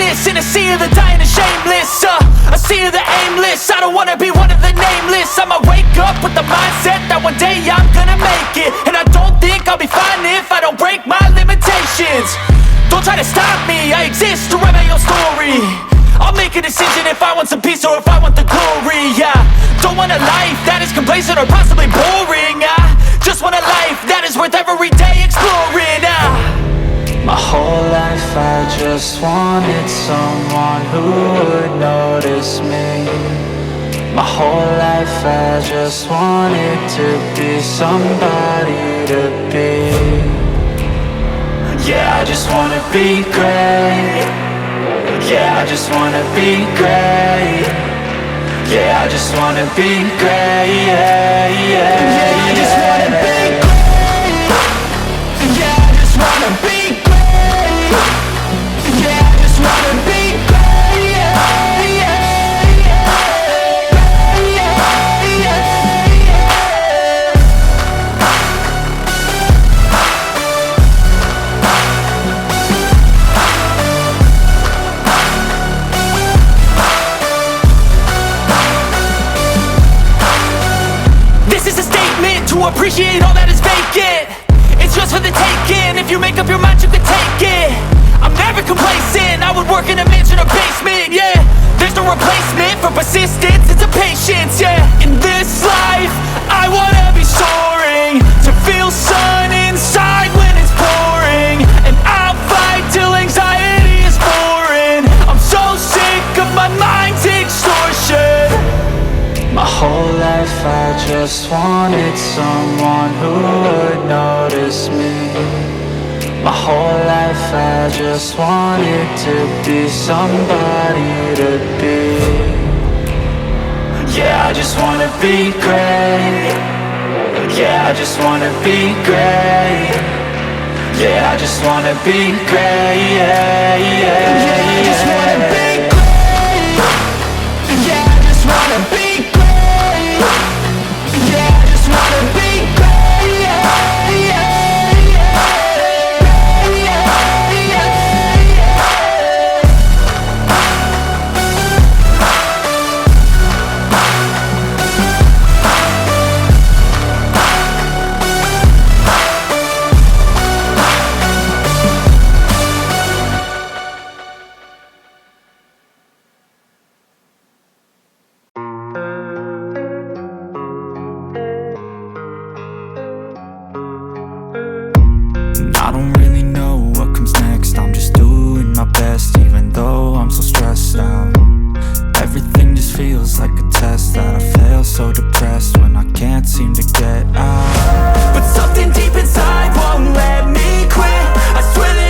famous in a sea of the dying and shameless, a sea of the aimless. I don't wanna be one of the nameless. I'ma wake up with the mindset that one day I'm gonna make it, and I don't think I'll be fine if I don't break my limitations. Don't try to stop me, I exist to write my own story. I'll make a decision if I want some peace or if I want the glory. Yeah, don't want a life that is complacent or possibly boring. I just want a life that is worth every day exploring. My whole life I just wanted someone who would notice me. My whole life I just wanted to be somebody to be. Yeah, I just wanna be great. Yeah, I just wanna be great. Yeah, I just wanna be great. Yeah, yeah, yeah, I just wanna be great. Yeah, I just wanna be great. Yeah, I just wanna be great. Yeah, yeah, yeah, yeah, yeah, yeah. This is a statement to appreciate all that is vacant. It's just for the taking. If you make up your mind, you can take it. I'm never complacent. I would work in a mansion or basement. Yeah, there's no replacement for persistence. It's a patience. Yeah, in this life, I wanna be soaring, to feel sun inside when it's pouring, and I'll fight till anxiety is foreign. I'm so sick of my mind's extortion. My whole life I just wanted someone who would notice me. My whole life I just wanted to be somebody to be. Yeah, I just wanna be great. Yeah, I just wanna be great. Yeah, I just wanna be great. Yeah, yeah, yeah.